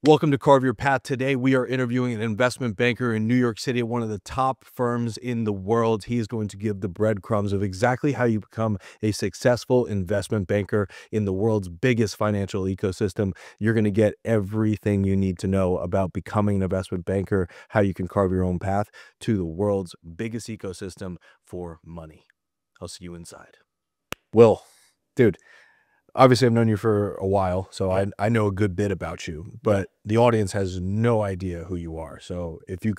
Welcome to Carve Your Path. Today, we are interviewing an investment banker in New York City, one of the top firms in the world. He is going to give the breadcrumbs of exactly how you become a successful investment banker in the world's biggest financial ecosystem. You're going to get everything you need to know about becoming an investment banker, how you can carve your own path to the world's biggest ecosystem for money. I'll see you inside. Will, dude. Obviously, I've known you for a while, so I know a good bit about you, but the audience has no idea who you are. So if you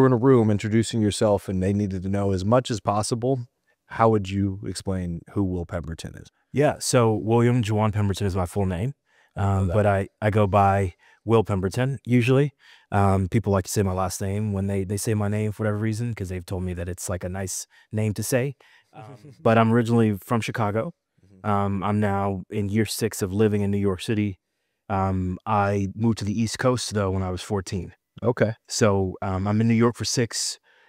were in a room introducing yourself and they needed to know as much as possible, how would you explain who Will Pemberton is? Yeah, so William Juwan Pemberton is my full name, but I go by Will Pemberton usually. People like to say my last name when they say my name for whatever reason, because they've told me that it's like a nice name to say. But I'm originally from Chicago. I'm now in year 6 of living in New York City. I moved to the East Coast though when I was 14. Okay. So I'm in New York for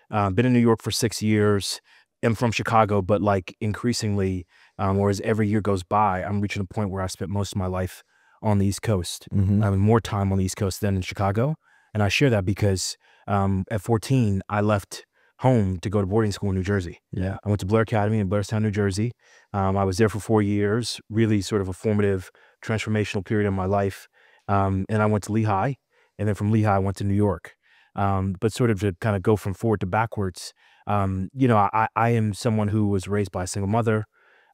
been in New York for 6 years. I'm from Chicago, but like increasingly, or as every year goes by, I'm reaching a point where I spent most of my life on the East Coast. Mm-hmm. I have more time on the East Coast than in Chicago. And I share that because at 14, I left home to go to boarding school in New Jersey. Yeah. I went to Blair Academy in Blairstown, New Jersey. I was there for 4 years, really sort of a formative, transformational period in my life. And I went to Lehigh, and then from Lehigh, I went to New York. But sort of to kind of go from forward to backwards, I am someone who was raised by a single mother.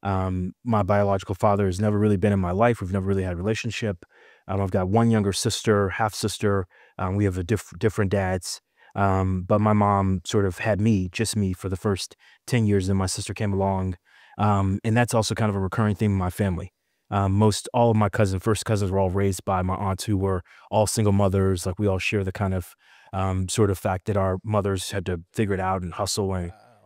My biological father has never really been in my life. We've never really had a relationship. I've got one younger sister, half sister. We have different dads. But my mom sort of had just me for the first 10 years. Then my sister came along. And that's also kind of a recurring theme in my family. All of my first cousins were all raised by my aunts who were all single mothers. Like we all share the kind of sort of fact that our mothers had to figure it out and hustle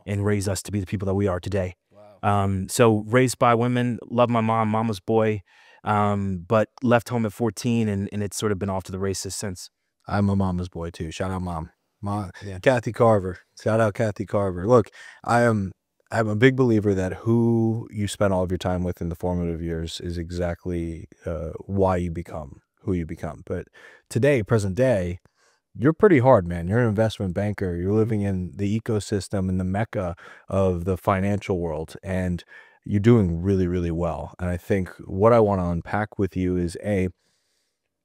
and raise us to be the people that we are today. So raised by women, love my mom, mama's boy, but left home at 14 and it's sort of been off to the races since. I'm a mama's boy too. Shout out mom. Yeah. Kathy Carver. Shout out Kathy Carver. Look, I'm a big believer that who you spend all of your time with in the formative years is exactly why you become who you become. But today, present day, you're pretty hard, man. You're an investment banker. You're living in the ecosystem in the mecca of the financial world, and you're doing really, really well. And I think what I want to unpack with you is A,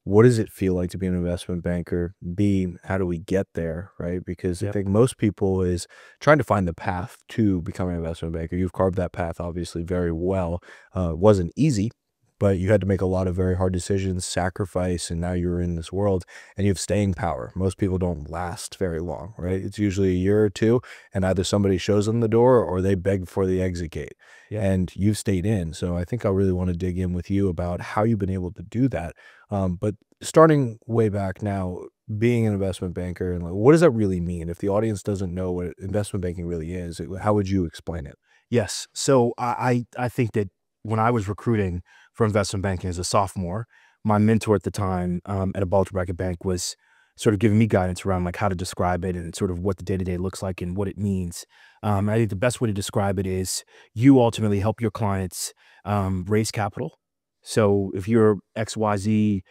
what does it feel like to be an investment banker? B, how do we get there, right? Because I think most people is trying to find the path to becoming an investment banker. You've carved that path obviously very well. It wasn't easy, but you had to make a lot of very hard decisions, sacrifice, and now you're in this world and you have staying power. Most people don't last very long, right? It's usually a year or two, and either somebody shows them the door or they beg before the exit gate. And you've stayed in. So I think I really want to dig in with you about how you've been able to do that. But starting way back now, being an investment banker, and like, what does that really mean? If the audience doesn't know what investment banking really is, how would you explain it? Yes. So I think that when I was recruiting for investment banking as a sophomore, my mentor at the time at a bulge bracket bank was sort of giving me guidance around like how to describe it and sort of what the day-to-day looks like and what it means. I think the best way to describe it is you ultimately help your clients raise capital. So if you're XYZ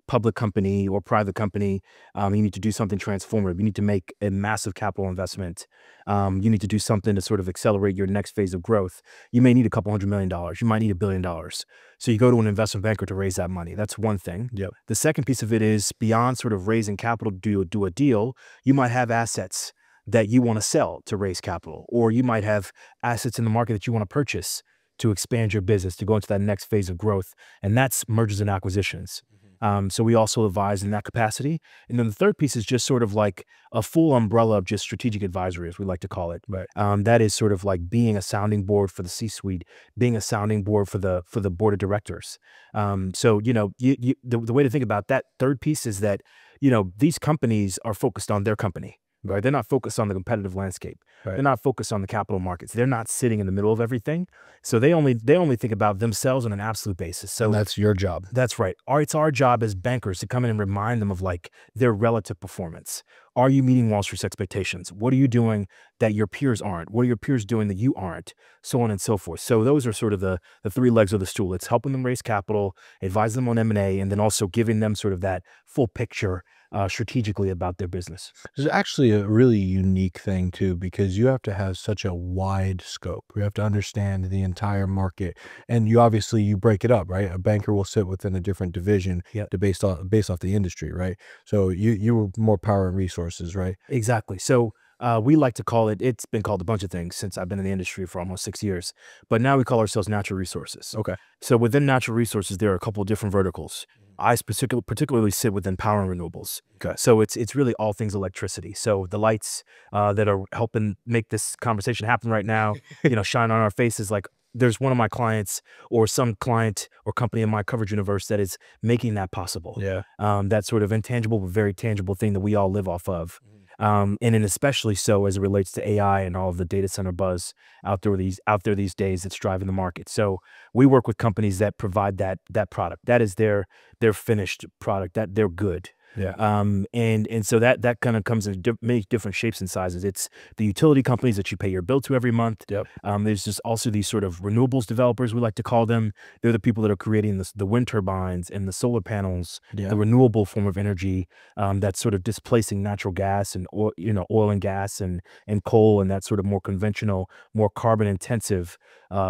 public company or private company, you need to do something transformative. You need to make a massive capital investment. You need to do something to sort of accelerate your next phase of growth. You may need a couple $100 million. You might need $1 billion. So you go to an investment banker to raise that money. That's one thing. The second piece of it is beyond sort of raising capital to do a deal, you might have assets that you want to sell to raise capital, or you might have assets in the market that you want to purchase to expand your business, to go into that next phase of growth. And that's mergers and acquisitions. So we also advise in that capacity. And then the third piece is just sort of like a full umbrella of just strategic advisory, as we like to call it. Right. That is sort of like being a sounding board for the C-suite, being a sounding board for the board of directors. So, the way to think about that third piece is that, these companies are focused on their company. right? They're not focused on the competitive landscape. Right. They're not focused on the capital markets. They're not sitting in the middle of everything. So they only think about themselves on an absolute basis. So And that's your job. that's right. It's our job as bankers to come in and remind them of like their relative performance. Are you meeting Wall Street's expectations? What are you doing that your peers aren't? What are your peers doing that you aren't? So on and so forth. So those are sort of the three legs of the stool. It's helping them raise capital, advise them on M&A, and then also giving them sort of that full picture strategically about their business. It's actually a really unique thing too, because you have to have such a wide scope. You have to understand the entire market, and you break it up, right? A banker will sit within a different division, Yep. based off the industry, right? So you were more power and resources, right? Exactly. So we like to call it, it's been called a bunch of things since I've been in the industry for almost 6 years, but now we call ourselves natural resources. Okay. So within natural resources, there are a couple of different verticals. I particularly sit within power and renewables. Okay. So it's really all things electricity. So the lights that are helping make this conversation happen right now, shine on our faces. Like there's one of my clients or some client or company in my coverage universe that is making that possible. Yeah. That sort of intangible but very tangible thing that we all live off of. And then especially so as it relates to AI and all of the data center buzz out there these days that's driving the market. So we work with companies that provide that product. That is their finished product, that they're good. Yeah. And so that kind of comes in many different shapes and sizes. It's the utility companies that you pay your bill to every month. Yep. There's just also these sort of renewables developers, we like to call them. They're the people that are creating the wind turbines and the solar panels, Yeah. the renewable form of energy that's sort of displacing natural gas and oil and gas and coal and that sort of more conventional, more carbon intensive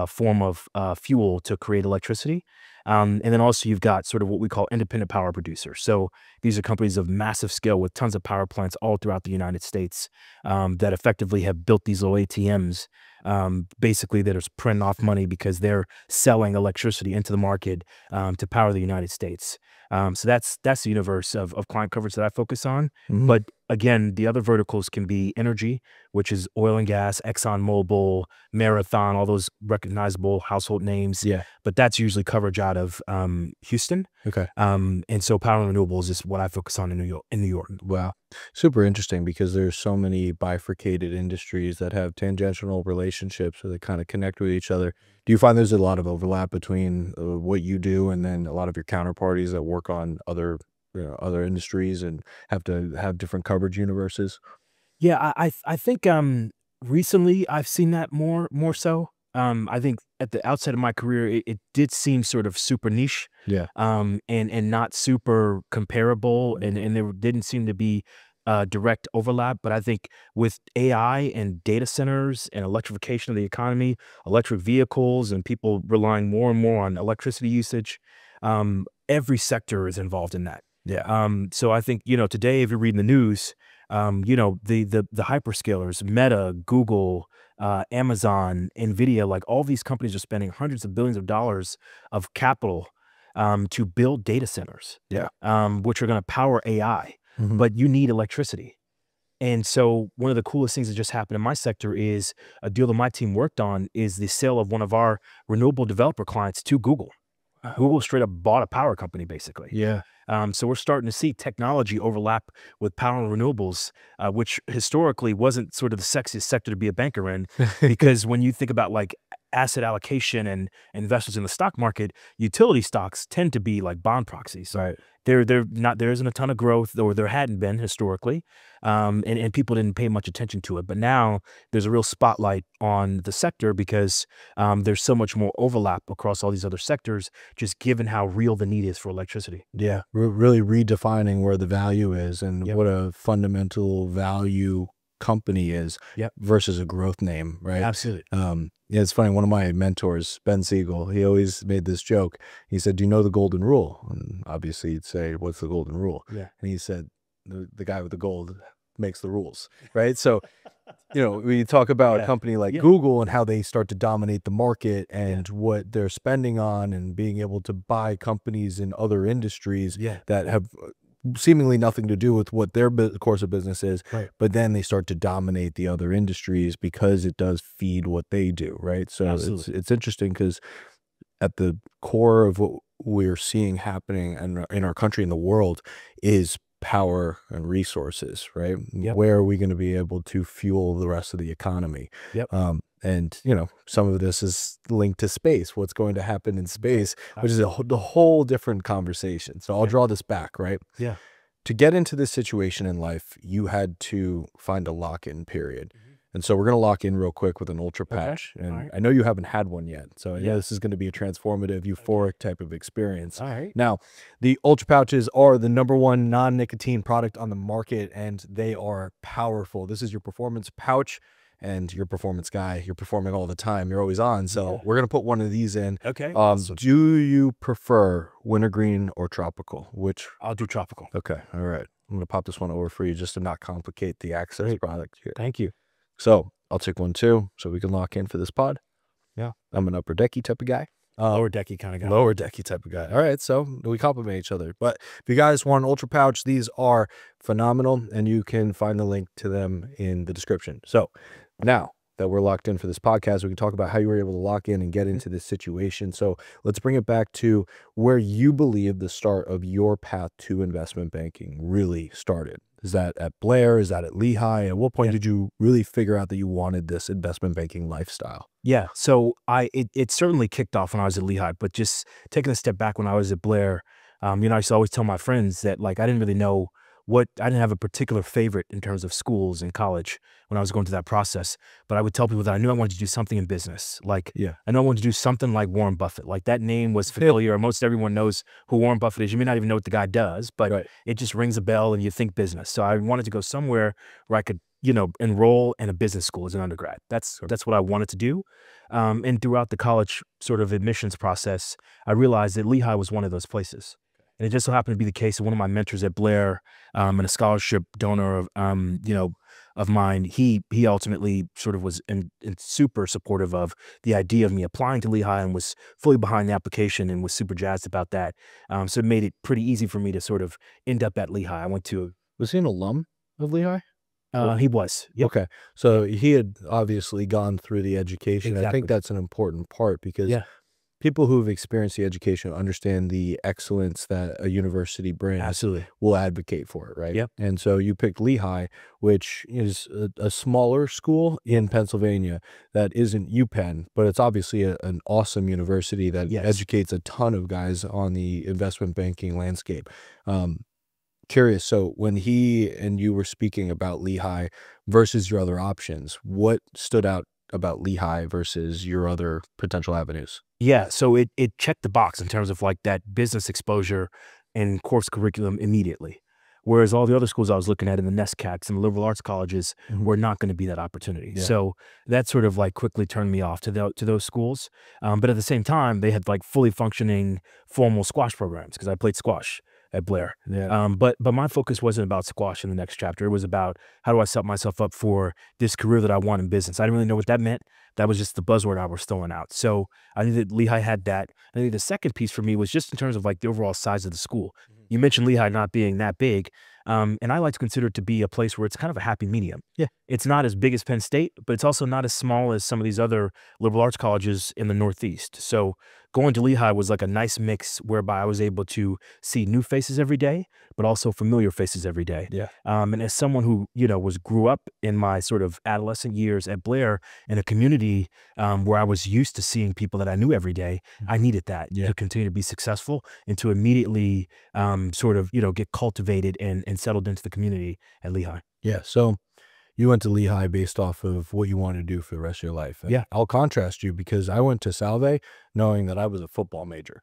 form of fuel to create electricity. And then also you've got sort of what we call independent power producers. So these are companies of massive scale with tons of power plants all throughout the United States that effectively have built these little ATMs, basically that are printing off money because they're selling electricity into the market to power the United States. So that's the universe of client coverage that I focus on. Mhm. But again, the other verticals can be energy, which is oil and gas, ExxonMobil, Marathon, all those recognizable household names. Yeah. But that's usually coverage out of Houston. Okay. And so power and renewables is what I focus on in New York. Wow. Super interesting, because there's so many bifurcated industries that have tangential relationships, so they kind of connect with each other. Do you find there's a lot of overlap between what you do and then a lot of your counterparties that work on other industries and have to have different coverage universes? Yeah, I think recently I've seen that more so. I think at the outset of my career, it did seem sort of super niche, Yeah. and not super comparable, and there didn't seem to be direct overlap. But I think with AI and data centers and electrification of the economy, electric vehicles, and people relying more and more on electricity usage, every sector is involved in that. Yeah. So I think, today, if you're reading the news, the hyperscalers, Meta, Google, Amazon, Nvidia, like all these companies are spending hundreds of billions of dollars of capital to build data centers, Yeah. which are going to power AI, Mhm. but you need electricity. And so one of the coolest things that just happened in my sector is a deal that my team worked on is the sale of one of our renewable developer clients to Google. Google straight up bought a power company, basically. Yeah. So we're starting to see technology overlap with power and renewables, which historically wasn't sort of the sexiest sector to be a banker in, because when you think about like asset allocation and investors in the stock market, utility stocks tend to be like bond proxies. Right. There isn't a ton of growth, or there hadn't been historically, and people didn't pay much attention to it. But now there's a real spotlight on the sector because there's so much more overlap across all these other sectors, just given how real the need is for electricity. Yeah. Really redefining where the value is and Yep. what a fundamental value company is Yep. versus a growth name, right? Absolutely. Yeah, it's funny. One of my mentors, Ben Siegel, he always made this joke. He said, "Do you know the golden rule?" And obviously, you'd say, "What's the golden rule?" Yeah. And he said, "The guy with the gold makes the rules," right? So, when you talk about a Yeah. company like Yeah. Google and how they start to dominate the market and what they're spending on and being able to buy companies in other industries Yeah. that have seemingly nothing to do with what their course of business is, Right. but then they start to dominate the other industries because it does feed what they do, right? So Absolutely. it's interesting because at the core of what we're seeing happening in our country and the world is power and resources, right? Yep. Where are we going to be able to fuel the rest of the economy? Yep. And some of this is linked to space. What's going to happen in space, which is Absolutely. the whole different conversation. So I'll Yeah. draw this back, right? Yeah. To get into this situation in life, you had to find a lock-in period. And so we're going to lock in real quick with an ultra Okay. patch. And All right. I know you haven't had one yet. So I know Yeah. this is going to be a transformative, euphoric type of experience. All right. Now, the ultra pouches are the #1 non-nicotine product on the market, and they are powerful. This is your performance pouch, and you're a performance guy. You're performing all the time. You're always on. So Yeah. we're going to put one of these in. Okay. Do you prefer wintergreen or tropical? Which? I'll do tropical. Okay. All right. I'm going to pop this one over for you just to not complicate the access product here. Thank you. So I'll take one too, so we can lock in for this pod. Yeah. I'm an upper decky type of guy. Lower decky kind of guy. Lower decky type of guy. All right, so we complement each other. But if you guys want an ultra pouch, these are phenomenal, and you can find the link to them in the description. So now that we're locked in for this podcast, we can talk about how you were able to lock in and get into this situation. So let's bring it back to where you believe the start of your path to investment banking really started. Is that at Blair? Is that at Lehigh? At what point did you really figure out that you wanted this investment banking lifestyle? Yeah. So it certainly kicked off when I was at Lehigh, but just taking a step back when I was at Blair, I used to always tell my friends that I didn't really know I didn't have a particular favorite in terms of schools in college when I was going through that process. But I would tell people that I knew I wanted to do something in business. I know I wanted to do something like Warren Buffett. That name was familiar. Most everyone knows who Warren Buffett is. You may not even know what the guy does, but it just rings a bell and you think business. So I wanted to go somewhere where I could, enroll in a business school as an undergrad. That's what I wanted to do. And throughout the college sort of admissions process, I realized that Lehigh was one of those places. And it just so happened to be the case that one of my mentors at Blair, and a scholarship donor of mine, he ultimately sort of was super supportive of the idea of me applying to Lehigh and was fully behind the application and was super jazzed about that. So it made it pretty easy for me to sort of end up at Lehigh. I went to Was he an alum of Lehigh? He was. Yep. Okay. So he had obviously gone through the education. I think Exactly. that's an important part because people who have experienced the education understand the excellence that a university brings Absolutely. will advocate for it, right? Yep. And so you picked Lehigh, which is a smaller school in Pennsylvania that isn't UPenn, but it's obviously an awesome university that educates a ton of guys on the investment banking landscape. Curious, so when he and you were speaking about Lehigh versus your other options, what stood out about Lehigh versus your other potential avenues? Yeah, so it checked the box in terms of that business exposure and course curriculum immediately. Whereas all the other schools I was looking at in the NESCACs and the liberal arts colleges were not going to be that opportunity. Yeah. So that sort of quickly turned me off to those schools. But at the same time, they had fully functioning formal squash programs because I played squash at Blair. Yeah. But my focus wasn't about squash in the next chapter. It was about how do I set myself up for this career that I want in business. I didn't really know what that meant. That was just the buzzword I was throwing out. So I knew that Lehigh had that. I think the second piece for me was just in terms of the overall size of the school. You mentioned Lehigh not being that big. And I like to consider it to be a place where it's kind of a happy medium. Yeah. It's not as big as Penn State, but it's also not as small as some of these other liberal arts colleges in the Northeast. So going to Lehigh was a nice mix whereby I was able to see new faces every day, but also familiar faces every day. Yeah. And as someone who, grew up in my sort of adolescent years at Blair in a community where I was used to seeing people that I knew every day, I needed that to continue to be successful and to immediately sort of, get cultivated and settled into the community at Lehigh. Yeah. So you went to Lehigh based off of what you wanted to do for the rest of your life. And Yeah. I'll contrast you because I went to Salve knowing that I was a football major.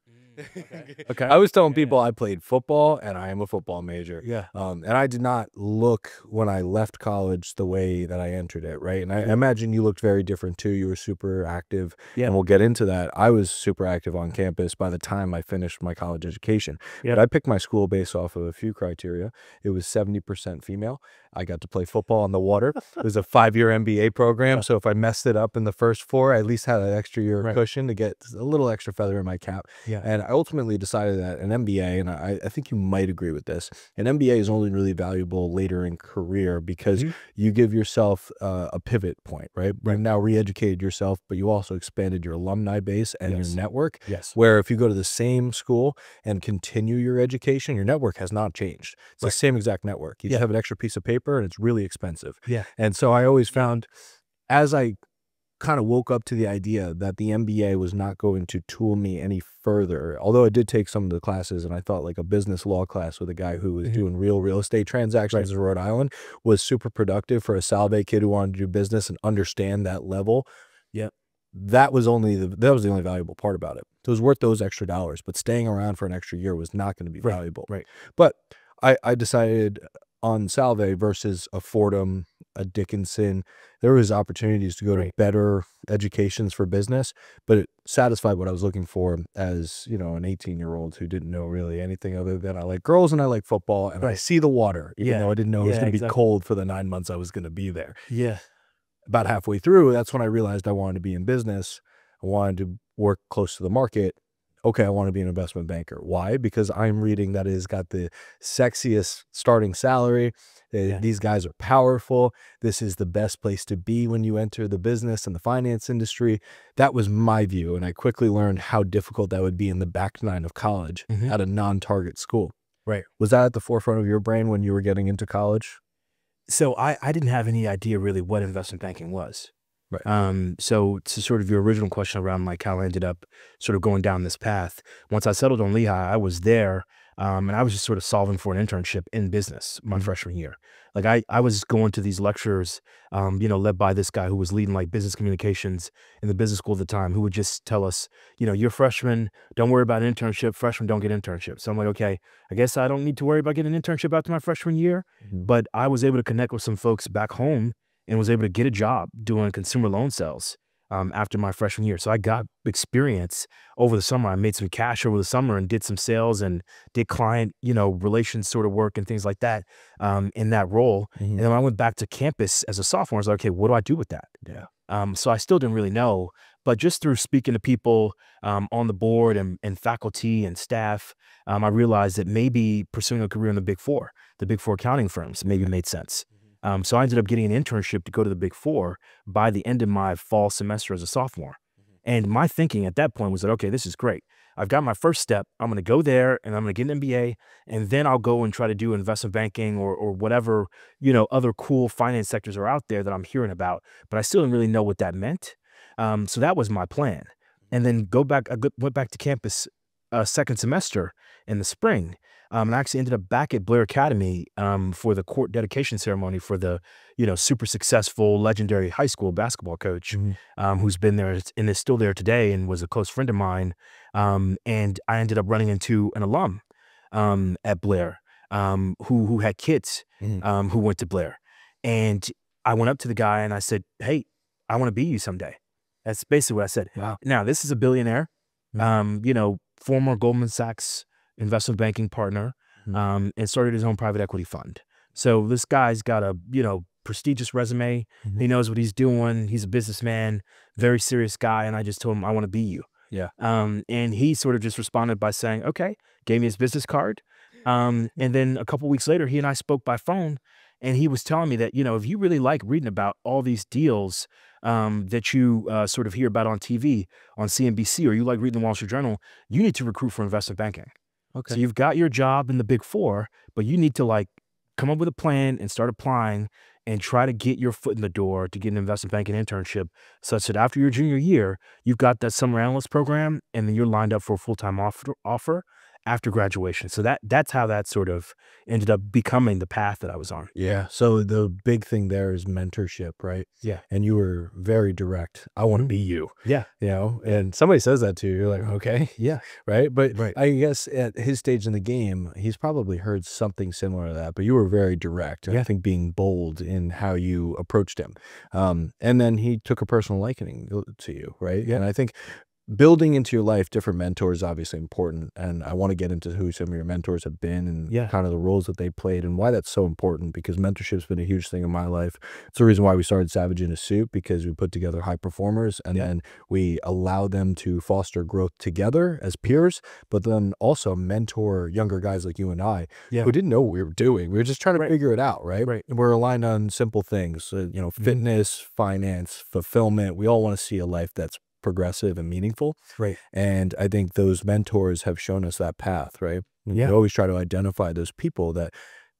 Okay. I was telling people I played football and I am a football major. Yeah. And I did not look when I left college the way that I entered it, right? And I imagine you looked very different too. You were super active. Yeah. And we'll get into that. I was super active on campus by the time I finished my college education. Yeah. But I picked my school based off of a few criteria. It was 70% female. I got to play football on the water. It was a 5-year MBA program. So if I messed it up in the first 4, I at least had an extra year of cushion to get a little extra feather in my cap. Yeah. And I ultimately decided that an MBA, and I think you might agree with this, an MBA is only really valuable later in career because you give yourself a pivot point, right? You've now re-educated yourself, but you also expanded your alumni base and your network. Where if you go to the same school and continue your education, your network has not changed. It's the same exact network. You just have an extra piece of paper and it's really expensive. And so I always found, as I kind of woke up to the idea that the MBA was not going to tool me any further, although I did take some of the classes, and I thought like a business law class with a guy who was doing real estate transactions in Rhode Island was super productive for a Salve kid who wanted to do business and understand that level. That was the only valuable part about it. So it was worth those extra dollars, but staying around for an extra year was not going to be valuable. But I decided on Salve versus a Fordham, a Dickinson, there was opportunities to go to better educations for business, but it satisfied what I was looking for as, you know, an 18-year-old who didn't know really anything other than I like girls and I like football and I see the water, even though I didn't know it was going to be cold for the 9 months I was going to be there. About halfway through, that's when I realized I wanted to be in business. I wanted to work close to the market. Okay, I want to be an investment banker. Why? Because I'm reading that it has got the sexiest starting salary. These guys are powerful. This is the best place to be when you enter the business and the finance industry. That was my view, and I quickly learned how difficult that would be in the back nine of college at a non-target school. Was that at the forefront of your brain when you were getting into college? So I didn't have any idea really what investment banking was. So to sort of your original question around like how I ended up sort of going down this path, once I settled on Lehigh, I was there and I was just sort of solving for an internship in business my freshman year. Like I was going to these lectures, you know, led by this guy who was leading like business communications in the business school at the time, who would just tell us, you know, you're freshmen, don't worry about an internship. Freshmen don't get internships. So I'm like, okay, I guess I don't need to worry about getting an internship after my freshman year. But I was able to connect with some folks back home and was able to get a job doing consumer loan sales after my freshman year. So I got experience over the summer. I made some cash over the summer and did some sales and did client, you know, relations sort of work and things like that in that role. And then when I went back to campus as a sophomore, I was like, okay, what do I do with that? So I still didn't really know, but just through speaking to people on the board and faculty and staff, I realized that maybe pursuing a career in the Big Four accounting firms maybe made sense. So I ended up getting an internship to go to the Big Four by the end of my fall semester as a sophomore. And my thinking at that point was that, okay, this is great. I've got my first step. I'm going to go there and I'm going to get an MBA, and then I'll go and try to do investment banking or whatever, you know, other cool finance sectors are out there that I'm hearing about. But I still didn't really know what that meant. So that was my plan. And then I went back to campus second semester in the spring. And I actually ended up back at Blair Academy for the court dedication ceremony for the, you know, super successful, legendary high school basketball coach who's been there and is still there today and was a close friend of mine. And I ended up running into an alum at Blair who had kids who went to Blair. And I went up to the guy and I said, hey, I want to be you someday. That's basically what I said. Now, this is a billionaire, you know, former Goldman Sachs investment banking partner, and started his own private equity fund. So this guy's got a, you know, prestigious resume. He knows what he's doing. He's a businessman, very serious guy. And I just told him, I want to be you. And he sort of just responded by saying, okay, gave me his business card. And then a couple weeks later, he and I spoke by phone, and he was telling me that, you know, if you really like reading about all these deals that you sort of hear about on TV, on CNBC, or you like reading the Wall Street Journal, you need to recruit for investment banking. So you've got your job in the Big Four, but you need to like come up with a plan and start applying and try to get your foot in the door to get an investment banking internship, such that after your junior year, you've got that summer analyst program and then you're lined up for a full-time offer after graduation. So that's how that sort of ended up becoming the path that I was on. So the big thing there is mentorship, right? And you were very direct. I want to be you. You know, and somebody says that to you, you're like, okay. Right. But I guess at his stage in the game, he's probably heard something similar to that, but you were very direct. I think being bold in how you approached him. And then he took a personal liking to you, right? And I think building into your life different mentors is obviously important, and I want to get into who some of your mentors have been and Yeah. kind of the roles that they played and why that's so important, because mentorship's been a huge thing in my life. It's the reason why we started Savage in a Suit, because we put together high performers and Yeah. then we allow them to foster growth together as peers, but then also mentor younger guys like you and I Yeah. who didn't know what we were doing. We were just trying to Right. figure it out, right? Right. And we're aligned on simple things, fitness, finance, fulfillment. We all want to see a life that's progressive and meaningful. Right. And I think those mentors have shown us that path, right? Yeah. You always try to identify those people that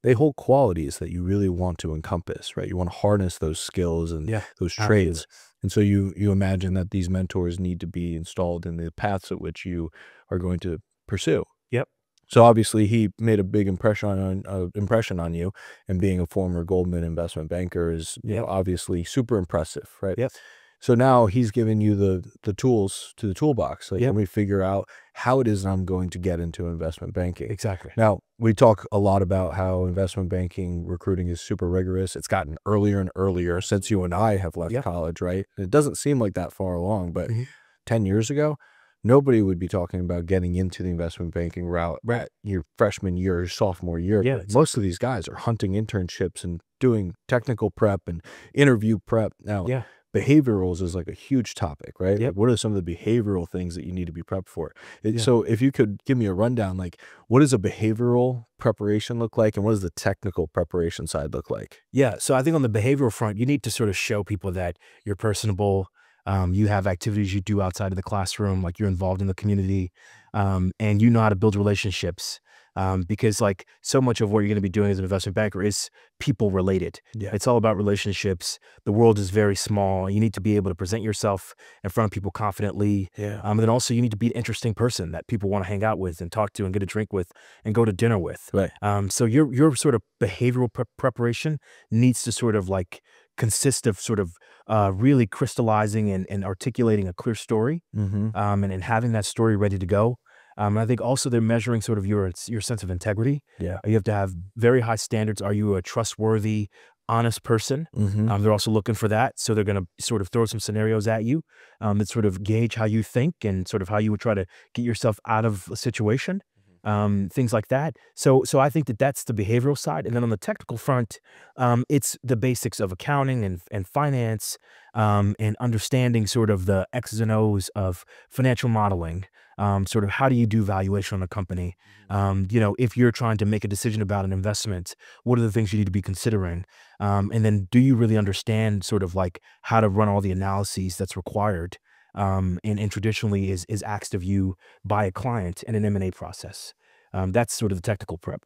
they hold qualities that you really want to encompass, right? You want to harness those skills and Yeah. those Absolutely. traits. And so you imagine that these mentors need to be installed in the paths at which you are going to pursue. Yep. So obviously he made a big impression on you, and being a former Goldman investment banker is Yep. obviously super impressive, right? Yep. So now he's given you the tools to the toolbox. Like, Yep. let me figure out how it is I'm going to get into investment banking. Exactly. Now, we talk a lot about how investment banking recruiting is super rigorous. It's gotten earlier and earlier since you and I have left Yep. college, right? It doesn't seem like that far along, but Mhm. 10 years ago, nobody would be talking about getting into the investment banking route at your freshman year or sophomore year. Yeah. Most of these guys are hunting internships and doing technical prep and interview prep. Now, Yeah. behaviorals is like a huge topic, right? Yep. Like, what are some of the behavioral things that you need to be prepped for? Yeah. So if you could give me a rundown, like, what does a behavioral preparation look like, and what does the technical preparation side look like? Yeah. So I think on the behavioral front, you need to sort of show people that you're personable. You have activities you do outside of the classroom, like you're involved in the community, and you know how to build relationships. Because like so much of what you're going to be doing as an investment banker is people related. Yeah. It's all about relationships. The world is very small. You need to be able to present yourself in front of people confidently. Yeah. And then also you need to be an interesting person that people want to hang out with and talk to and get a drink with and go to dinner with. Right. So your sort of behavioral preparation needs to sort of like consist of sort of really crystallizing and articulating a clear story, Mm-hmm. and having that story ready to go. I think also they're measuring sort of your sense of integrity. Yeah. You have to have very high standards. Are you a trustworthy, honest person? Mm-hmm. They're also looking for that. So they're going to sort of throw some scenarios at you that sort of gauge how you think and sort of how you would try to get yourself out of a situation. Things like that. So I think that that's the behavioral side. And then on the technical front, it's the basics of accounting and finance, and understanding sort of the X's and O's of financial modeling. Sort of how do you do valuation on a company? If you're trying to make a decision about an investment, what are the things you need to be considering? And then do you really understand sort of like how to run all the analyses that's required? And traditionally is asked of you by a client in an M&A process. That's sort of the technical prep.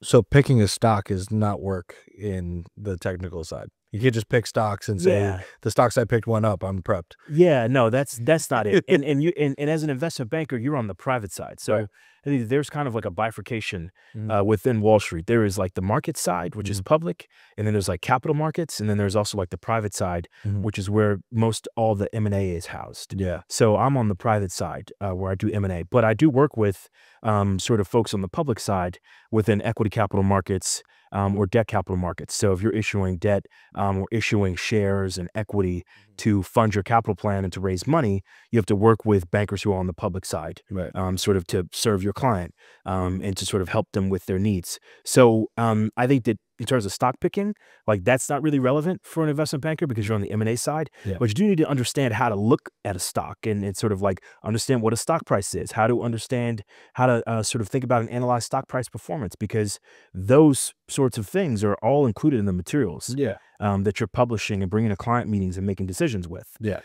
So picking a stock is not work in the technical side. You can't just pick stocks and say, Yeah. the stocks I picked went up, I'm prepped. Yeah, no, that's not it. And as an investment banker, you're on the private side. So Right. I think there's kind of like a bifurcation Mhm. within Wall Street. There is like the market side, which is public, and then there's like capital markets, and then there's also like the private side, Mhm. which is where most all the M&A is housed. Yeah. So I'm on the private side where I do M&A, but I do work with sort of folks on the public side within equity capital markets or debt capital markets. So if you're issuing debt or issuing shares and equity to fund your capital plan and to raise money, you have to work with bankers who are on the public side, Right. sort of to serve your client and to sort of help them with their needs. So I think that in terms of stock picking, like that's not really relevant for an investment banker because you're on the M&A side, Yeah. but you do need to understand how to look at a stock and sort of like understand what a stock price is, how to understand how to sort of think about and analyze stock price performance, because those sorts of things are all included in the materials Yeah. that you're publishing and bringing to client meetings and making decisions with. Yeah.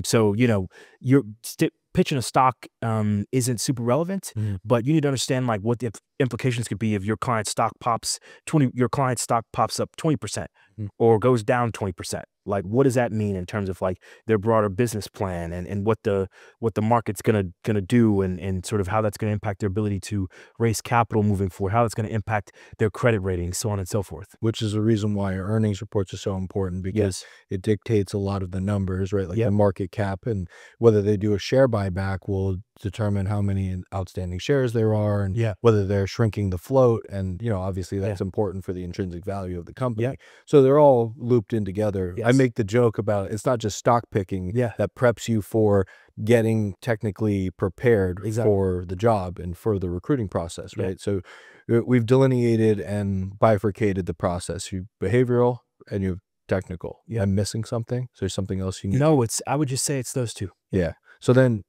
So, you're pitching a stock isn't super relevant, but you need to understand like what the implications could be if your client stock pops your client's stock pops up 20% or goes down 20%. Like, what does that mean in terms of like their broader business plan and what the market's gonna do and sort of how that's gonna impact their ability to raise capital moving forward, how it's gonna impact their credit ratings, so on and so forth. Which is the reason why our earnings reports are so important, because Yes. it dictates a lot of the numbers, right? Like Yep. the market cap, and whether they do a share buyback will determine how many outstanding shares there are and Yeah. whether they're shrinking the float. And, obviously Yeah. that's important for the intrinsic value of the company. Yeah. So they're all looped in together. I Yes. make the joke about it's not just stock picking Yeah. that preps you for getting technically prepared Exactly. for the job and for the recruiting process, Yeah. right? So we've delineated and bifurcated the process. You behavioral and you technical. Yeah. I'm missing something. So there's something else you need. No, I would just say it's those two. Yeah. So then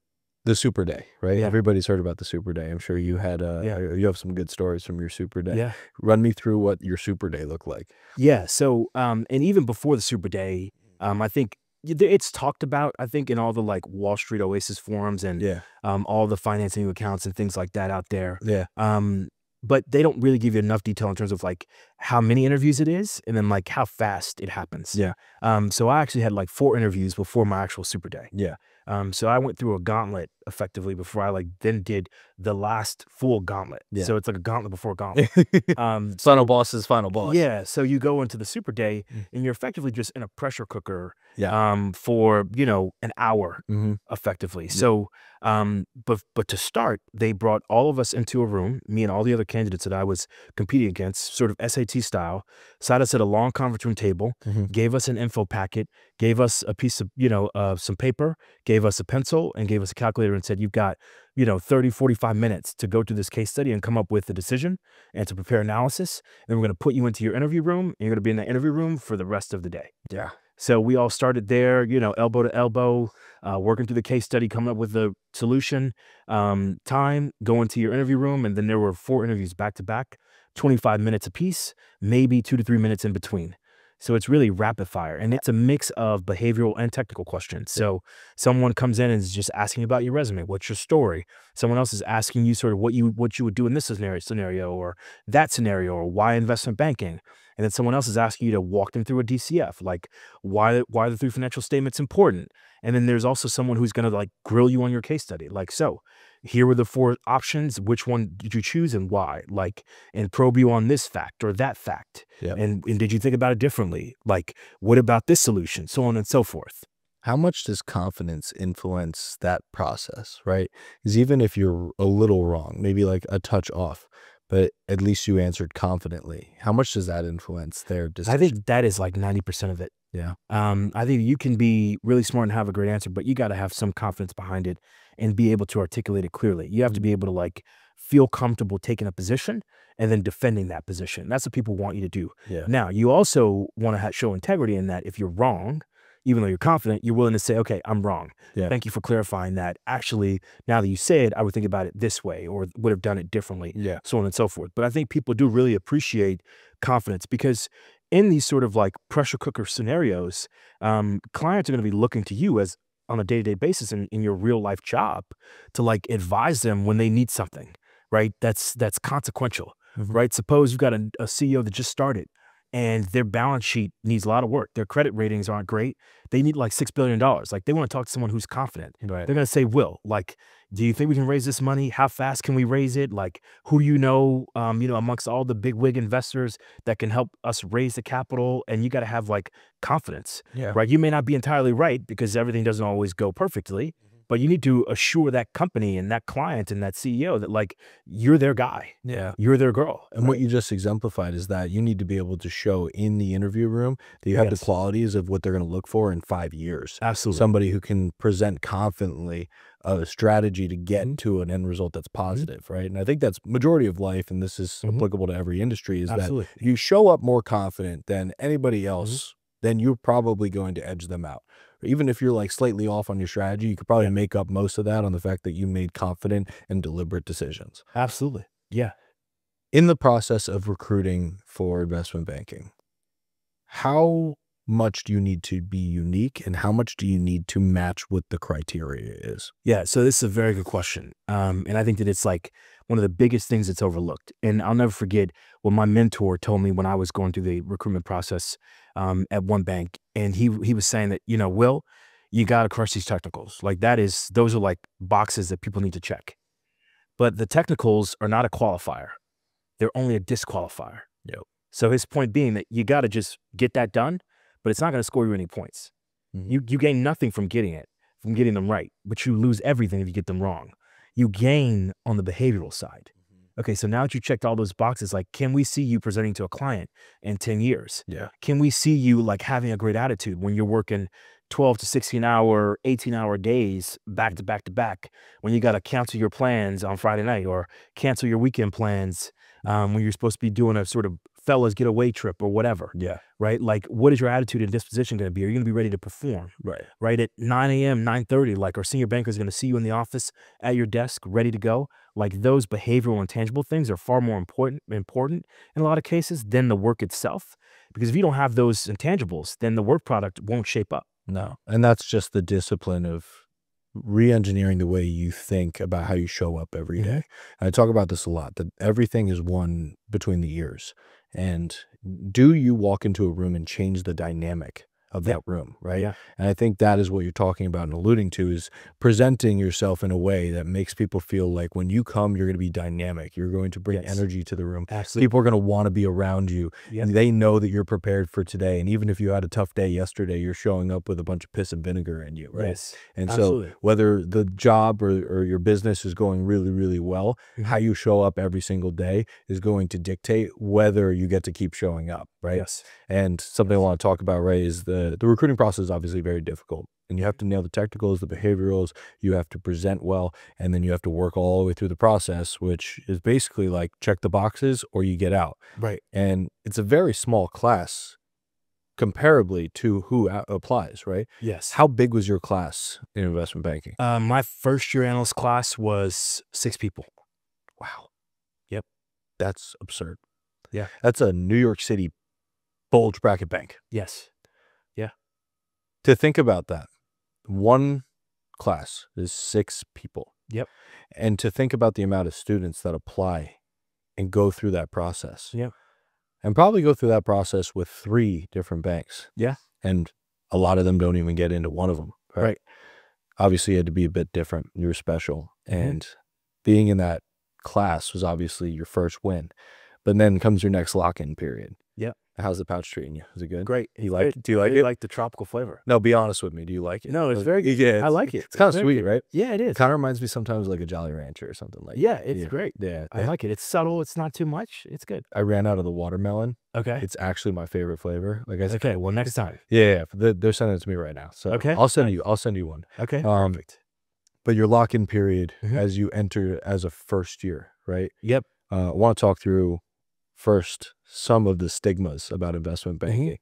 the super day, right? Yeah. Everybody's heard about the super day. I'm sure you had Yeah. you have some good stories from your super day. Yeah. Run me through what your super day looked like. Yeah. So, and even before the super day, I think it's talked about, I think, in all the like Wall Street Oasis forums and Yeah. all the financing accounts and things like that out there. Yeah. But they don't really give you enough detail in terms of like how many interviews it is and then like how fast it happens. Yeah. So I actually had like 4 interviews before my actual super day. Yeah. So I went through a gauntlet effectively before I like then did the last full gauntlet. Yeah. So it's like a gauntlet before a gauntlet. Final boss is final boss. Yeah. So you go into the super day and you're effectively just in a pressure cooker Yeah. for, an hour Mhm. effectively. So, but to start, they brought all of us into a room, me and all the other candidates that I was competing against, sort of SAT style, sat us at a long conference room table, Mhm. gave us an info packet, gave us a piece of, some paper, gave us a pencil and gave us a calculator and said, you've got, 30, 45 minutes to go through this case study and come up with a decision and to prepare analysis. And we're going to put you into your interview room and you're going to be in the interview room for the rest of the day. Yeah. So we all started there, elbow to elbow, working through the case study, coming up with the solution, time, going to your interview room. And then there were 4 interviews back to back, 25 minutes apiece, maybe 2 to 3 minutes in between. So it's really rapid fire, and it's a mix of behavioral and technical questions. So someone comes in and is just asking about your resume. What's your story? Someone else is asking you sort of what you would do in this scenario or that scenario, or why investment banking. And then someone else is asking you to walk them through a DCF, like why are the 3 financial statements important? And then there's also someone who's going to like grill you on your case study. Like, so here were the 4 options. Which one did you choose and why? Like, and probe you on this fact or that fact. Yep. And did you think about it differently? Like, what about this solution? So on and so forth. How much does confidence influence that process, right? Because even if you're a little wrong, maybe like a touch off, but at least you answered confidently. How much does that influence their decision? I think that is like 90% of it. Yeah. I think you can be really smart and have a great answer, but you got to have some confidence behind it and be able to articulate it clearly. You have to be able to like feel comfortable taking a position and then defending that position. That's what people want you to do. Yeah. Now, you also want to show integrity in that if you're wrong, even though you're confident, you're willing to say, okay, I'm wrong. Yeah. Thank you for clarifying that. Actually, now that you say it, I would think about it this way or would have done it differently, Yeah. so on and so forth. But I think people do really appreciate confidence because in these sort of like pressure cooker scenarios, clients are going to be looking to you as on a day-to-day basis in your real life job to like advise them when they need something, right? That's consequential, right? Suppose you've got a CEO that just started and their balance sheet needs a lot of work. Their credit ratings aren't great. They need like $6 billion. Like they want to talk to someone who's confident. Right. They're going to say, Will, like, do you think we can raise this money? How fast can we raise it? Like, who do you know, amongst all the big wig investors that can help us raise the capital? And you got to have like confidence, Yeah. right? You may not be entirely right because everything doesn't always go perfectly, but you need to assure that company and that client and that CEO that like you're their guy. Yeah. You're their girl. And what you just exemplified is that you need to be able to show in the interview room that you have the qualities of what they're going to look for in 5 years. Absolutely. Somebody who can present confidently a strategy to get to an end result that's positive, right? And I think that's majority of life, and this is applicable to every industry, is that if you show up more confident than anybody else, then you're probably going to edge them out. Even if you're like slightly off on your strategy, you could probably make up most of that on the fact that you made confident and deliberate decisions. Absolutely. Yeah. In the process of recruiting for investment banking, how much do you need to be unique and how much do you need to match what the criteria is? Yeah, so this is a very good question. And I think that it's like one of the biggest things that's overlooked. And I'll never forget what my mentor told me when I was going through the recruitment process at one bank. And he was saying that, Will, you got to crush these technicals. Like those are like boxes that people need to check. But the technicals are not a qualifier. They're only a disqualifier. Yep. So his point being that you got to just get that done, but it's not going to score you any points. You gain nothing from getting them right, but you lose everything if you get them wrong. you gain on the behavioral side. Okay, so now that you checked all those boxes, like, can we see you presenting to a client in 10 years? Yeah. Can we see you like having a great attitude when you're working 12 to 16 hour, 18-hour days back to back to back, when you got to cancel your plans on Friday night or cancel your weekend plans when you're supposed to be doing a sort of fellas getaway trip or whatever, Yeah. right? Like, what is your attitude and disposition going to be? Are you going to be ready to perform? Right. Right at 9 a.m., 9:30, like our senior banker is going to see you in the office at your desk, ready to go. Like, those behavioral and tangible things are far more important in a lot of cases than the work itself. Because if you don't have those intangibles, then the work product won't shape up. No. And that's just the discipline of re-engineering the way you think about how you show up every day. And I talk about this a lot, that everything is won between the ears. And do you walk into a room and change the dynamic of that room, right? Yeah. And I think that is what you're talking about and alluding to, is presenting yourself in a way that makes people feel like when you come, you're going to be dynamic. You're going to bring energy to the room. Absolutely. People are going to want to be around you. Yep. They know that you're prepared for today. And even if you had a tough day yesterday, you're showing up with a bunch of piss and vinegar in you, right? Yes. And Absolutely. so whether the job or your business is going really, really well, how you show up every single day is going to dictate whether you get to keep showing up, right? Yes. And something I want to talk about, Ray, is the recruiting process is obviously very difficult. And you have to nail the technicals, the behaviorals, you have to present well, and then you have to work all the way through the process, which is basically like check the boxes or you get out. Right. And it's a very small class comparably to who applies, right? Yes. How big was your class in investment banking? My first year analyst class was 6 people. Wow. Yep. That's absurd. Yeah. That's a New York City bulge bracket bank. Yes. To think about that, one class is 6 people. Yep. And to think about the amount of students that apply and go through that process. Yep. And probably go through that process with 3 different banks. Yeah. And a lot of them don't even get into one of them. Right. Obviously, you had to be a bit different. You were special. And being in that class was obviously your first win. But then comes your next lock-in period. Yep. How's the pouch treating you? Is it good? Great. Do you like it? I like the tropical flavor. No, be honest with me. Do you like it? No, it's very good. Yeah, I like it. It's kind of sweet, right? Yeah, it is. Kind of reminds me sometimes like a Jolly Rancher or something like that. Yeah, it's great. Yeah. I like it. It's subtle. It's not too much. It's good. I ran out of the watermelon. Okay. It's actually my favorite flavor. Like I said, Okay. Well, next time. yeah, they're sending it to me right now. So Okay. I'll send you one. Okay. Perfect. But your lock-in period Mhm. as you enter as a first year, right? Yep. I want to talk through first some of the stigmas about investment banking.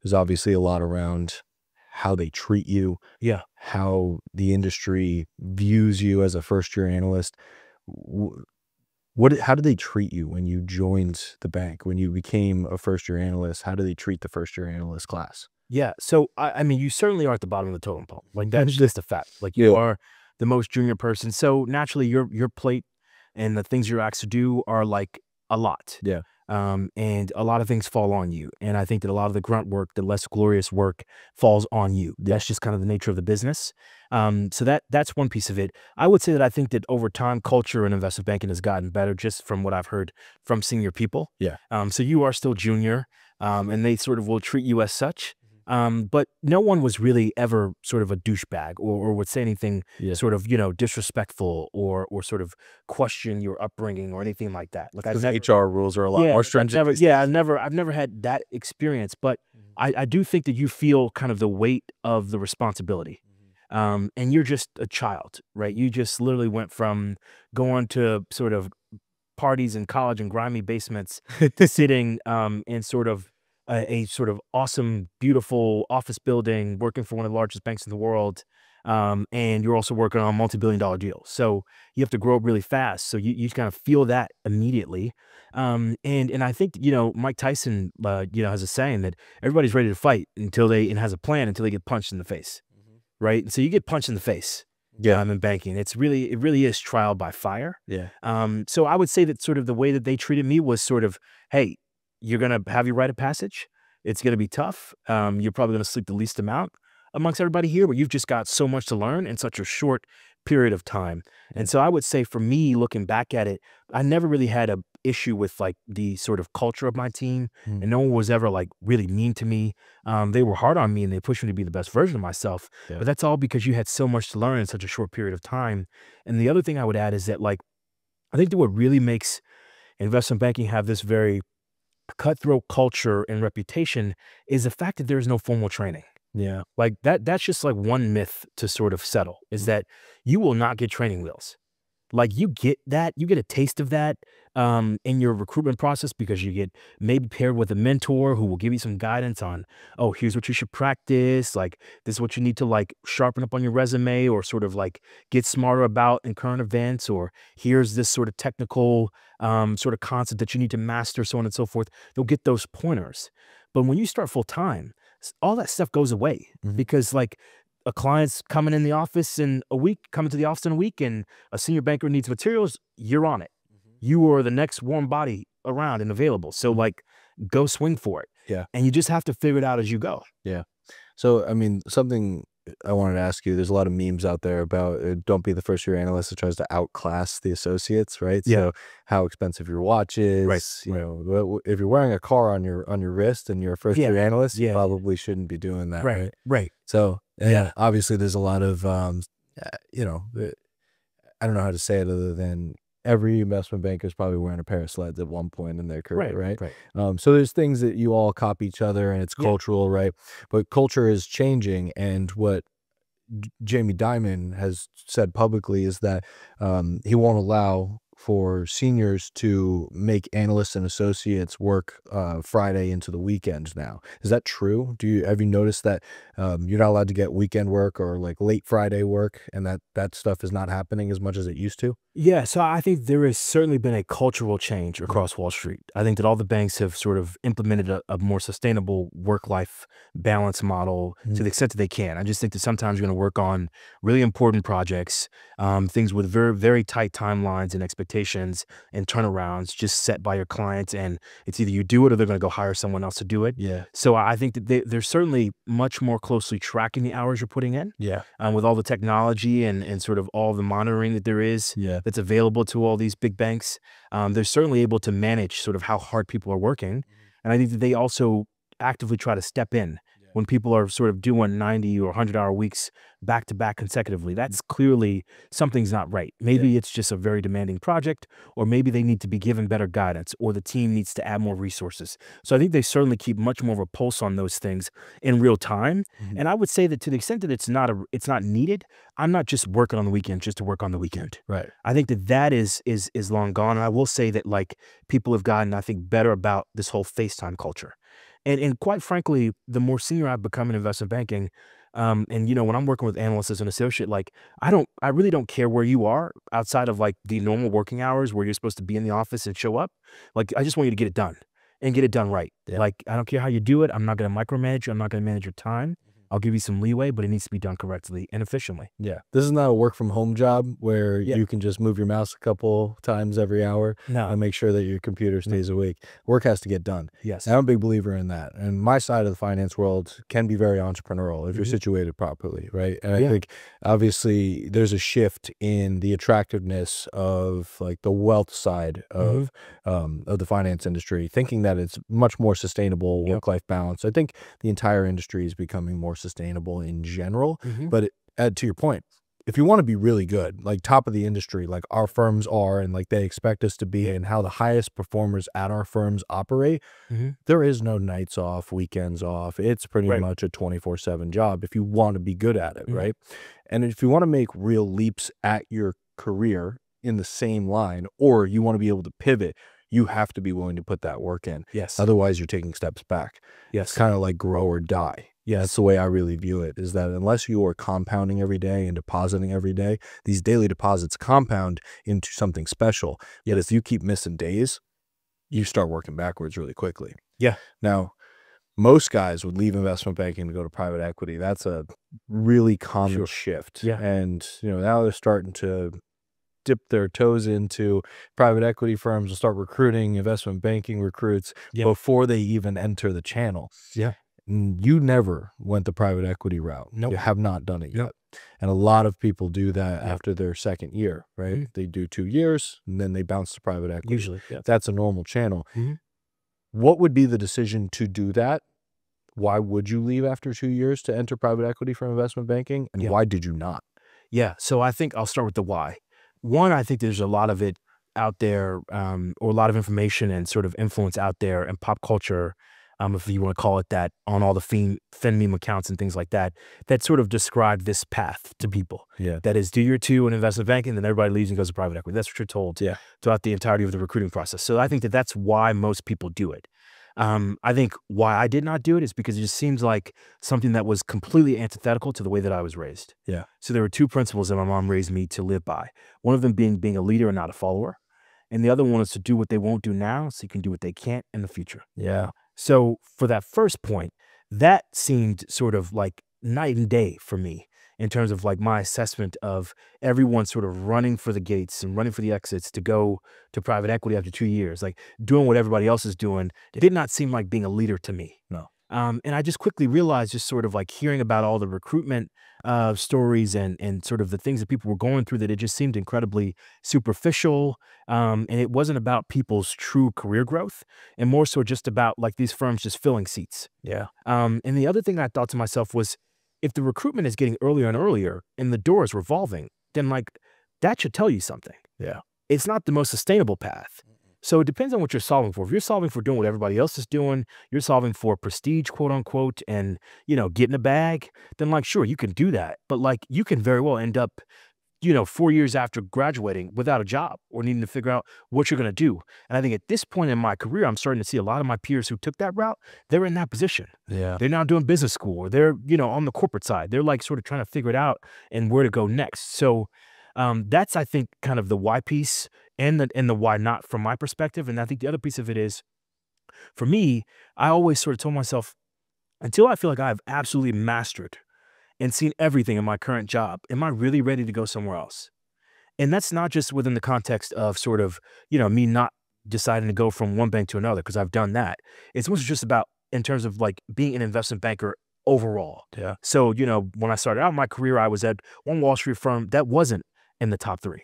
There's obviously a lot around how they treat you, Yeah. how the industry views you as a first-year analyst. How did they treat you when you joined the bank, when you became a first-year analyst? How do they treat the first-year analyst class? Yeah. So, I mean, you certainly are at the bottom of the totem pole. Like, that's just a fact. Like, you are the most junior person. So naturally your plate and the things you're asked to do are like a lot. Yeah. And a lot of things fall on you. And I think that a lot of the grunt work, the less glorious work, falls on you. That's just kind of the nature of the business. So that's one piece of it. I would say that I think that over time, culture in investment banking has gotten better, just from what I've heard from senior people. Yeah. So you are still junior, and they sort of will treat you as such. But no one was really ever sort of a douchebag or would say anything sort of, disrespectful or sort of question your upbringing or anything like that. Like, because HR rules are a lot more stringent. I've never had that experience, but I do think that you feel kind of the weight of the responsibility. And you're just a child, right? You just literally went from going to sort of parties in college and grimy basements to sitting in sort of a sort of awesome, beautiful office building, working for one of the largest banks in the world. And you're also working on multi-billion-dollar deals. So you have to grow up really fast. So you kind of feel that immediately. And I think, Mike Tyson, has a saying that everybody's ready to fight and has a plan until they get punched in the face. Right. And so you get punched in the face. Yeah. In banking. It really is trial by fire. Yeah. So I would say that sort of the way that they treated me was sort of, hey, you're going to have your rite of passage. It's going to be tough. You're probably going to sleep the least amount. amongst everybody here, but you've just got so much to learn in such a short period of time. And so I would say for me, looking back at it, I never really had a issue with like the sort of culture of my team, Mm. and no one was ever like really mean to me. They were hard on me and they pushed me to be the best version of myself. Yeah. But that's all because you had so much to learn in such a short period of time. And the other thing I would add is that like, I think that what really makes investment banking have this very cutthroat culture and reputation is the fact that there's no formal training. Yeah. Like that's just like one myth to sort of settle, is that you will not get training wheels. Like you get a taste of that in your recruitment process, because you get maybe paired with a mentor who will give you some guidance on, oh, here's what you should practice. Like this is what you need to like sharpen up on your resume, or sort of like get smarter about in current events, or here's this sort of technical sort of concept that you need to master, so on and so forth. They'll get those pointers. But when you start full time, all that stuff goes away, because like a client's coming in the office in a week, coming to the office in a week, and a senior banker needs materials, you're on it. You are the next warm body around and available. So like, go swing for it. Yeah. And you just have to figure it out as you go. Yeah. So, I mean, something I wanted to ask you, there's a lot of memes out there about don't be the first year analyst that tries to outclass the associates, right? Yeah. So how expensive your watch is, Right, you know, if you're wearing a car on your wrist and you're a first year analyst, you Yeah. probably shouldn't be doing that, right? Right. So, Yeah. obviously there's a lot of, you know, I don't know how to say it other than every investment banker is probably wearing a pair of sleds at one point in their career, right? So there's things that you all copy each other and it's cultural, right? But culture is changing, and what Jamie Dimon has said publicly is that he won't allow for seniors to make analysts and associates work Friday into the weekend now. Is that true? Have you noticed that you're not allowed to get weekend work or like late Friday work, and that stuff is not happening as much as it used to? Yeah, so I think there has certainly been a cultural change across Wall Street. I think that all the banks have sort of implemented a more sustainable work-life balance model to the extent that they can. I just think that sometimes you're going to work on really important projects, things with very, very tight timelines and expectations and turnarounds just set by your clients, and it's either you do it or they're going to go hire someone else to do it. Yeah. So I think that they're certainly much more closely tracking the hours you're putting in. Yeah. With all the technology and sort of all the monitoring that there is. Yeah. That's available to all these big banks. They're certainly able to manage sort of how hard people are working. And I think that they also actively try to step in when people are sort of doing 90 or 100-hour weeks back to back consecutively. That's clearly something's not right. Maybe it's just a very demanding project, or maybe they need to be given better guidance, or the team needs to add more resources. So I think they certainly keep much more of a pulse on those things in real time. And I would say that to the extent that it's not needed, I'm not just working on the weekend just to work on the weekend. Right. I think that is long gone. And I will say that like people have gotten, I think, better about this whole FaceTime culture. And quite frankly, the more senior I've become in investment banking, and you know, when I'm working with analysts as an associate, like I really don't care where you are outside of like the normal working hours where you're supposed to be in the office and show up. Like I just want you to get it done and get it done right. Yeah. Like I don't care how you do it. I'm not going to micromanage you. I'm not going to manage your time. I'll give you some leeway, but it needs to be done correctly and efficiently. Yeah. This is not a work from home job where Yeah. you can just move your mouse a couple times every hour No. and make sure that your computer stays awake. Work has to get done. Yes. And I'm a big believer in that. And my side of the finance world can be very entrepreneurial if you're situated properly, right? And I think obviously there's a shift in the attractiveness of like the wealth side of the finance industry, thinking that it's much more sustainable work-life balance. I think the entire industry is becoming more sustainable in general. But to your point, if you want to be really good, like top of the industry, like our firms are, and like they expect us to be, and how the highest performers at our firms operate, there is no nights off, weekends off. It's pretty much a 24/7 job if you want to be good at it, right? And if you want to make real leaps at your career in the same line, or you want to be able to pivot, you have to be willing to put that work in. Yes. Otherwise, you're taking steps back. Yes. It's kind of like grow or die. Yeah, that's the way I really view it, is that unless you are compounding every day and depositing every day, these daily deposits compound into something special. Yet if you keep missing days, you start working backwards really quickly. Yeah. Now, most guys would leave investment banking to go to private equity. That's a really common shift. Yeah. And, you know, now they're starting to dip their toes into private equity firms and start recruiting investment banking recruits before they even enter the channel. Yeah. You never went the private equity route. Nope. You have not done it yet. Nope. And a lot of people do that Yep. after their second year, right? Mhm. They do 2 years and then they bounce to private equity. Usually, yeah. That's a normal channel. Mhm. What would be the decision to do that? Why would you leave after 2 years to enter private equity from investment banking? And Yeah. why did you not? Yeah, so I think I'll start with the why. One, I think there's a lot of it out there, or a lot of information and sort of influence out there in pop culture, if you want to call it that, on all the fin meme accounts and things like that, that sort of describe this path to people. Yeah. That is, do year 2 in investment banking, then everybody leaves and goes to private equity. That's what you're told Yeah. throughout the entirety of the recruiting process. So I think that that's why most people do it. I think why I did not do it is because it just seems like something that was completely antithetical to the way that I was raised. Yeah. So there were 2 principles that my mom raised me to live by. One of them being a leader and not a follower. And the other one is to do what they won't do now so you can do what they can't in the future. Yeah. So for that first point, that seemed sort of like night and day for me in terms of like my assessment of everyone sort of running for the gates and running for the exits to go to private equity after 2 years, like doing what everybody else is doing. It did not seem like being a leader to me. No. And I just quickly realized, just sort of like hearing about all the recruitment stories and sort of the things that people were going through, that it just seemed incredibly superficial. And it wasn't about people's true career growth, and more so just about like these firms just filling seats. Yeah. And the other thing I thought to myself was, if the recruitment is getting earlier and earlier and the door is revolving, then like that should tell you something. Yeah. It's not the most sustainable path. So it depends on what you're solving for. If you're solving for doing what everybody else is doing, you're solving for prestige, quote unquote, and, getting a bag, then like, sure, you can do that. But like, you can very well end up, 4 years after graduating without a job or needing to figure out what you're going to do. And I think at this point in my career, I'm starting to see a lot of my peers who took that route, they're in that position. Yeah. They're now doing business school, or they're, on the corporate side. They're like sort of trying to figure it out and where to go next. So that's, I think, kind of the why piece and the why not from my perspective. And I think the other piece of it is, for me, I always sort of told myself, until I feel like I've absolutely mastered and seen everything in my current job, am I really ready to go somewhere else? And that's not just within the context of sort of, me not deciding to go from one bank to another, because I've done that. It's mostly just about in terms of like being an investment banker overall. Yeah. So, when I started out my career, I was at one Wall Street firm that wasn't in the top 3.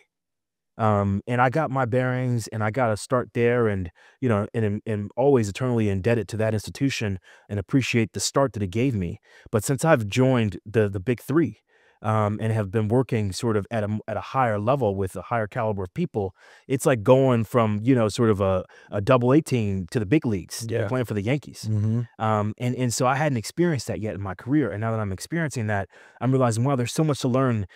And I got my bearings and I got to start there, and, and always eternally indebted to that institution and appreciate the start that it gave me. But since I've joined the big 3, and have been working sort of at a higher level with a higher caliber of people, it's like going from, sort of a double-A team to the big leagues, Yeah. playing for the Yankees. Mm-hmm. And so I hadn't experienced that yet in my career. And now that I'm experiencing that, I'm realizing, wow, there's so much to learn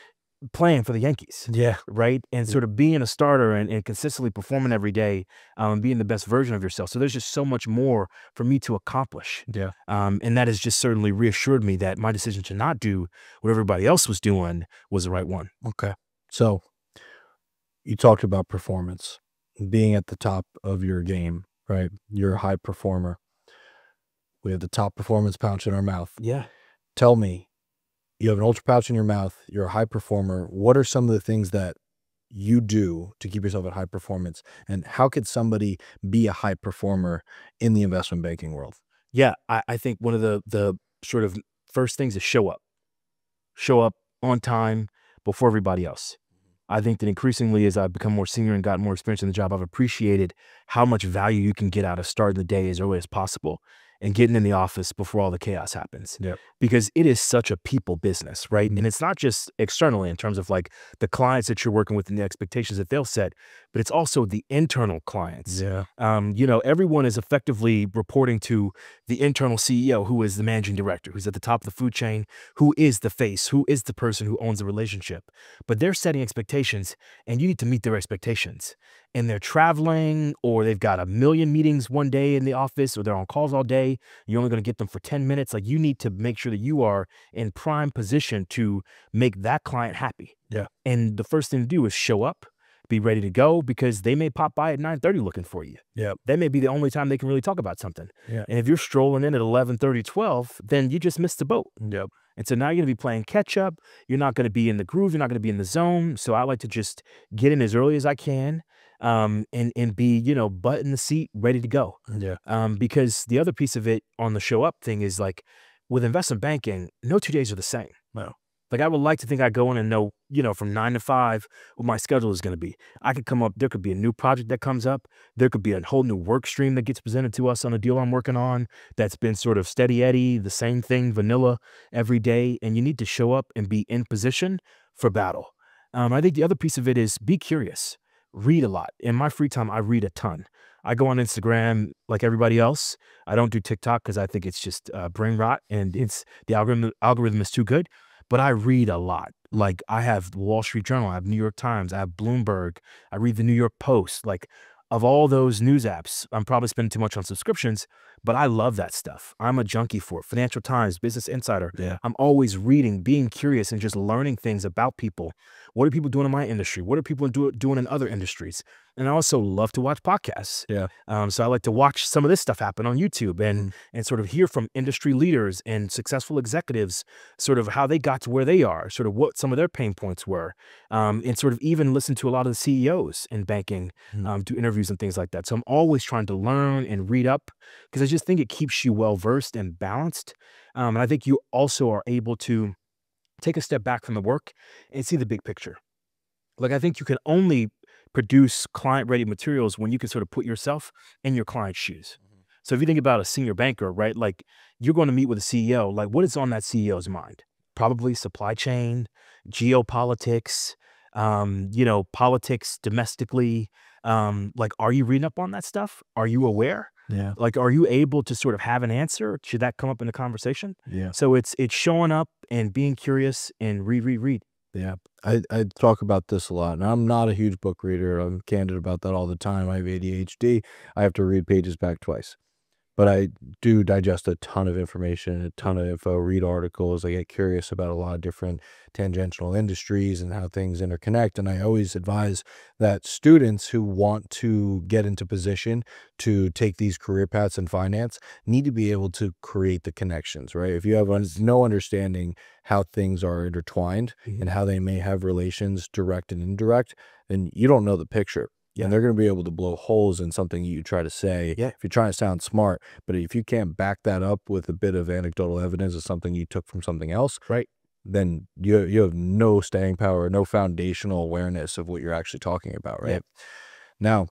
playing for the Yankees. Yeah. Right. And sort of being a starter and consistently performing every day, being the best version of yourself. So there's just so much more for me to accomplish. Yeah. And that has just certainly reassured me that my decision to not do what everybody else was doing was the right one. Okay. So you talked about performance, being at the top of your game, right? You're a high performer. We have the top performance pouch in our mouth. Yeah. Tell me, you have an ultra pouch in your mouth. You're a high performer. What are some of the things that you do to keep yourself at high performance? And how could somebody be a high performer in the investment banking world? Yeah. I think one of the sort of first things is show up. Show up on time before everybody else. I think that increasingly, as I've become more senior and gotten more experience in the job, I've appreciated how much value you can get out of starting the day as early as possible and getting in the office before all the chaos happens. Yep. Because it is such a people business, right? Mhm. And it's not just externally in terms of like the clients that you're working with and the expectations that they'll set, but it's also the internal clients. Yeah. Everyone is effectively reporting to the internal CEO, who is the managing director, who's at the top of the food chain, who is the face, who is the person who owns the relationship. But they're setting expectations, and you need to meet their expectations. And they're traveling, or they've got a million meetings one day in the office, or they're on calls all day. You're only going to get them for 10 minutes. Like, you need to make sure that you are in prime position to make that client happy. Yeah. And the first thing to do is show up, be ready to go, because they may pop by at 9:30 looking for you. Yeah. That may be the only time they can really talk about something. Yeah. And if you're strolling in at 11:30, 12, then you just missed the boat. Yep. And so now you're going to be playing catch up. You're not going to be in the groove. You're not going to be in the zone. So I like to just get in as early as I can. and be, butt in the seat, ready to go. Yeah. Because the other piece of it on the show up thing is like with investment banking, no 2 days are the same. No. Like I would like to think I go in and know, from 9 to 5 what my schedule is going to be. I could come up, there could be a new project that comes up. There could be a whole new work stream that gets presented to us on a deal I'm working on that's been sort of steady Eddie, the same thing, vanilla every day. And you need to show up and be in position for battle. I think the other piece of it is be curious, read a lot. In my free time, I read a ton. I go on Instagram like everybody else. I don't do TikTok because I think it's just brain rot and the algorithm is too good. But I read a lot. Like I have the Wall Street Journal, I have New York Times, I have Bloomberg, I read the New York Post. Like of all those news apps, I'm probably spending too much on subscriptions, but I love that stuff. I'm a junkie for it. Financial Times, Business Insider. Yeah. I'm always reading, being curious, and just learning things about people. What are people doing in my industry? What are people doing in other industries? And I also love to watch podcasts. Yeah. So I like to watch some of this stuff happen on YouTube and sort of hear from industry leaders and successful executives, sort of how they got to where they are, sort of what some of their pain points were, and sort of even listen to a lot of the CEOs in banking, do interviews and things like that. So I'm always trying to learn and read up because I just think it keeps you well versed and balanced. And I think you also are able to take a step back from the work and see the big picture. Like I think you can only produce client-ready materials when you can sort of put yourself in your client's shoes. So if you think about a senior banker, right, like you're going to meet with a CEO, like what is on that CEO's mind? Probably supply chain, geopolitics, politics domestically. Like, are you reading up on that stuff? Are you aware? Yeah. Like, are you able to sort of have an answer? Should that come up in the conversation? Yeah. So it's showing up and being curious and read. Yeah. I talk about this a lot, and I'm not a huge book reader. I'm candid about that all the time. I have ADHD. I have to read pages back twice. But I do digest a ton of information, a ton of info, read articles. I get curious about a lot of different tangential industries and how things interconnect. And I always advise that students who want to get into position to take these career paths in finance need to be able to create the connections, right? If you have no understanding how things are intertwined and how they may have relations, direct and indirect, then you don't know the picture. And they're going to be able to blow holes in something you try to say if you're trying to sound smart. But if you can't back that up with a bit of anecdotal evidence of something you took from something else, Right. then you have no staying power, no foundational awareness of what you're actually talking about, right? Now,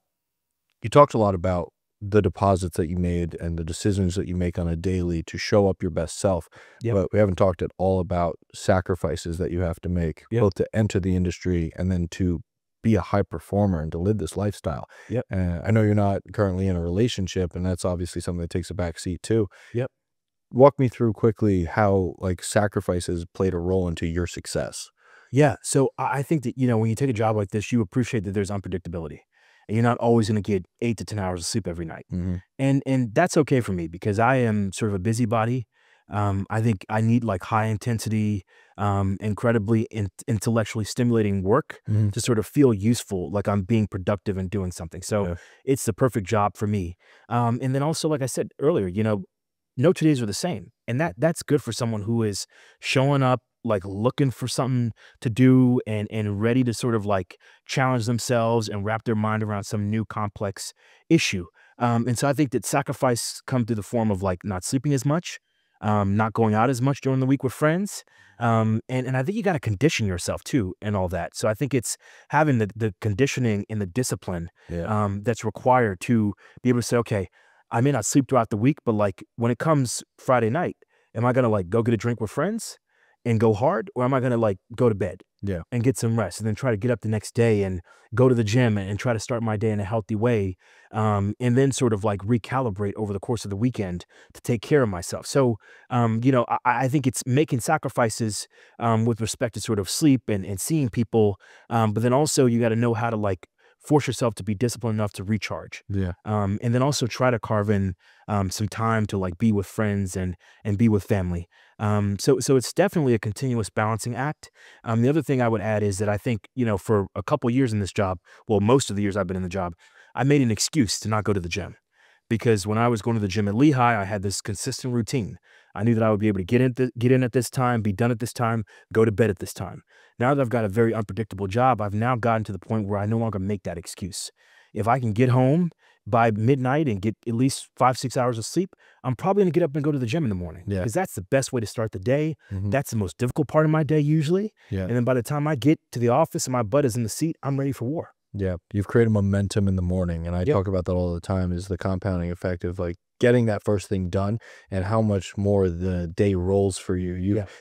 you talked a lot about the deposits that you made and the decisions that you make on a daily to show up your best self. But we haven't talked at all about sacrifices that you have to make, both to enter the industry and then to be a high performer and to live this lifestyle. I know you're not currently in a relationship, and that's obviously something that takes a back seat too. Walk me through quickly how like sacrifices played a role into your success. Yeah. So I think that, when you take a job like this, you appreciate that there's unpredictability and you're not always going to get 8 to 10 hours of sleep every night. And that's okay for me because I am sort of a busybody. I think I need like high intensity, incredibly intellectually stimulating work to sort of feel useful, like I'm being productive and doing something. So it's the perfect job for me. And then also, like I said earlier, no 2 days are the same. And that's good for someone who is showing up, like looking for something to do and ready to sort of like challenge themselves and wrap their mind around some new complex issue. And so I think that sacrifice come through the form of like not sleeping as much, not going out as much during the week with friends. And I think you got to condition yourself too and all that. So I think it's having the conditioning and the discipline that's required to be able to say, okay, I may not sleep throughout the week, but like when it comes Friday night, am I going to like go get a drink with friends and go hard, or am I going to like go to bed and get some rest and then try to get up the next day and go to the gym and try to start my day in a healthy way, and then sort of like recalibrate over the course of the weekend to take care of myself. So, I think it's making sacrifices with respect to sort of sleep and seeing people, but then also you got to know how to like force yourself to be disciplined enough to recharge. And then also try to carve in some time to like be with friends and be with family. So it's definitely a continuous balancing act. The other thing I would add is that I think, for a couple years in this job, well, most of the years I've been in the job, I made an excuse to not go to the gym. Because when I was going to the gym at Lehigh, I had this consistent routine. I knew that I would be able to get in at this time, be done at this time, go to bed at this time. Now that I've got a very unpredictable job, I've now gotten to the point where I no longer make that excuse. if I can get home by midnight and get at least 5-6 hours of sleep, I'm probably gonna get up and go to the gym in the morning, Yeah. because that's the best way to start the day. Mhm. That's the most difficult part of my day usually. Yeah. And then by the time I get to the office and my butt is in the seat, I'm ready for war. Yeah. You've created momentum in the morning. And I Yep. talk about that all the time, is the compounding effect of like getting that first thing done and how much more the day rolls for you.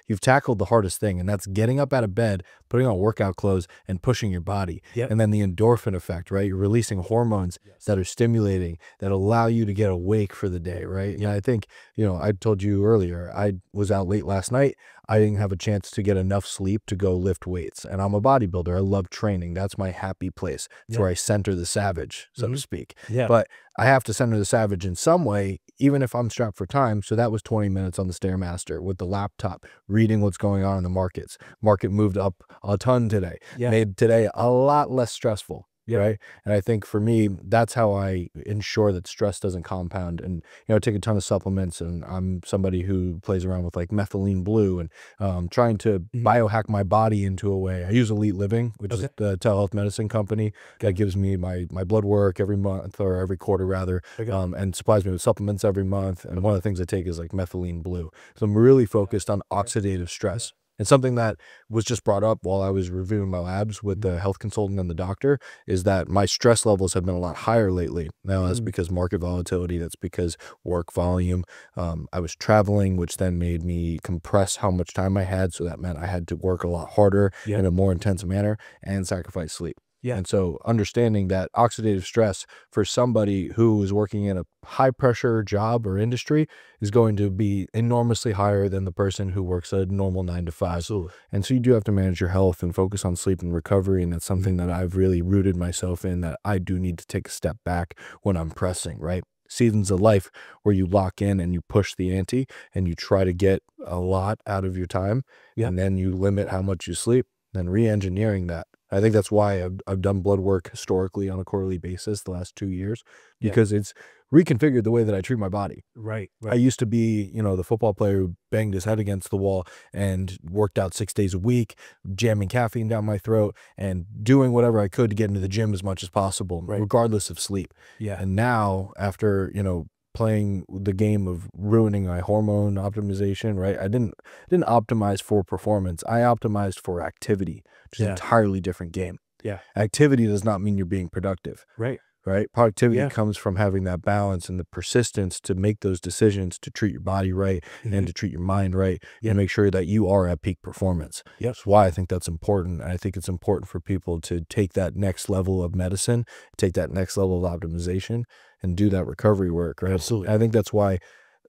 You've tackled the hardest thing, and that's getting up out of bed, putting on workout clothes and pushing your body. Yep. And then the endorphin effect, right? You're releasing hormones that are stimulating, that allow you to get awake for the day, right? And I think, I told you earlier, I was out late last night. I didn't have a chance to get enough sleep to go lift weights. And I'm a bodybuilder. I love training. That's my happy place. It's where I center the savage, so to speak. Yeah. But I have to center the savage in some way, even if I'm strapped for time. So that was 20 minutes on the Stairmaster with the laptop, reading what's going on in the markets. Market moved up a ton today. Yeah. Made today a lot less stressful. Yeah. Right. And I think for me, that's how I ensure that stress doesn't compound. And, I take a ton of supplements, and I'm somebody who plays around with like methylene blue and trying to biohack my body into a way. I use Elite Living, which is the telehealth medicine company that gives me my blood work every month, or every quarter rather, and supplies me with supplements every month. And one of the things I take is like methylene blue. So I'm really focused on oxidative stress. And something that was just brought up while I was reviewing my labs with the health consultant and the doctor is that my stress levels have been a lot higher lately. Now, that's because market volatility. That's because work volume. I was traveling, which then made me compress how much time I had. So that meant I had to work a lot harder in a more intense manner and sacrifice sleep. Yeah. And so understanding that oxidative stress for somebody who is working in a high pressure job or industry is going to be enormously higher than the person who works a normal 9 to 5. Absolutely. And so you do have to manage your health and focus on sleep and recovery. And that's something that I've really rooted myself in, that I do need to take a step back when I'm pressing, right? Seasons of life where you lock in and you push the ante and you try to get a lot out of your time, and then you limit how much you sleep, then re-engineering that. I think that's why I've done blood work historically on a quarterly basis the last 2 years, because it's reconfigured the way that I treat my body. Right. I used to be, the football player who banged his head against the wall and worked out 6 days a week, jamming caffeine down my throat and doing whatever I could to get into the gym as much as possible, regardless of sleep. Yeah. And now, after, playing the game of ruining my hormone optimization, right? I didn't optimize for performance. I optimized for activity, which is an entirely different game. Yeah. Activity does not mean you're being productive. Right. Right? Productivity comes from having that balance and the persistence to make those decisions, to treat your body right and to treat your mind right, and make sure that you are at peak performance. That's why I think that's important. And I think it's important for people to take that next level of medicine, take that next level of optimization, and do that recovery work, right? Absolutely. I think that's why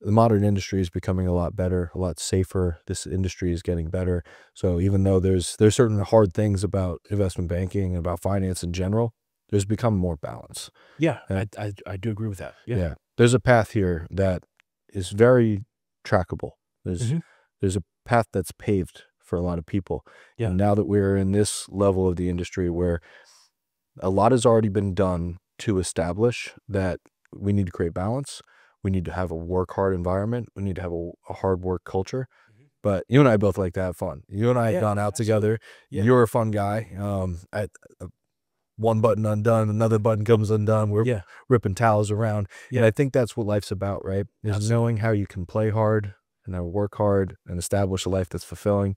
the modern industry is becoming a lot better, a lot safer. This industry is getting better. So even though there's certain hard things about investment banking and about finance in general, there's become more balance. Yeah, I do agree with that. Yeah. There's a path here that is very trackable. There's a path that's paved for a lot of people. Yeah. And now that we're in this level of the industry where a lot has already been done to establish that we need to create balance, we need to have a work hard environment, we need to have a hard work culture. But you and I both like to have fun. You and I have gone out together. You're a fun guy. One button undone, another button comes undone. We're ripping towels around. And I think that's what life's about, right? Is knowing how you can play hard and how to work hard and establish a life that's fulfilling.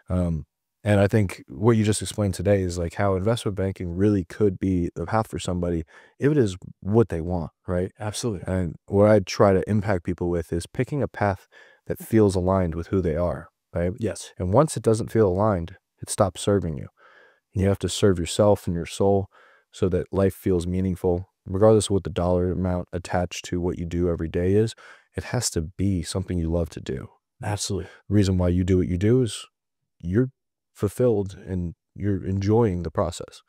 And I think what you just explained today is like how investment banking really could be the path for somebody if it is what they want, right? Absolutely. And what I try to impact people with is picking a path that feels aligned with who they are, right? Yes. And once it doesn't feel aligned, it stops serving you. You have to serve yourself and your soul so that life feels meaningful, regardless of what the dollar amount attached to what you do every day is. It has to be something you love to do. Absolutely. The reason why you do what you do is you're fulfilled and you're enjoying the process.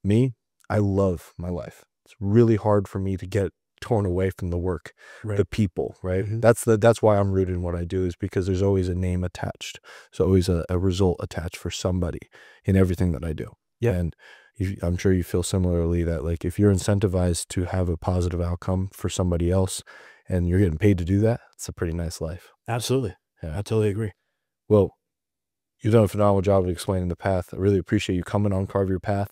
Me, I love my life. It's really hard for me to get torn away from the work, the people, right? That's why I'm rooted in what I do, is because there's always a name attached. There's always a result attached for somebody in everything that I do. And I'm sure you feel similarly that like if you're incentivized to have a positive outcome for somebody else and you're getting paid to do that, it's a pretty nice life. Absolutely. I totally agree. Well, you've done a phenomenal job of explaining the path. I really appreciate you coming on Carve Your Path.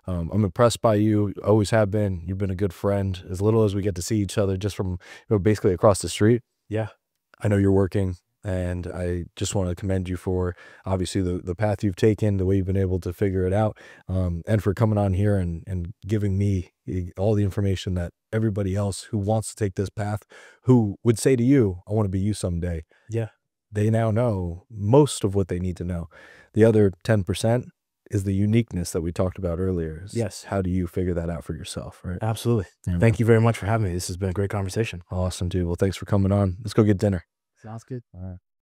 I'm impressed by you. Always have been. You've been a good friend. As little as we get to see each other just from, basically across the street. Yeah. I know you're working, and I just want to commend you for obviously the path you've taken, the way you've been able to figure it out, and for coming on here and giving me all the information that everybody else who wants to take this path, who would say to you, I want to be you someday. Yeah. They now know most of what they need to know. The other 10% is the uniqueness that we talked about earlier. Yes. How do you figure that out for yourself, right? Absolutely. Yeah, Thank you very much for having me. This has been a great conversation. awesome, dude. Well, thanks for coming on. Let's go get dinner. Sounds good. All right.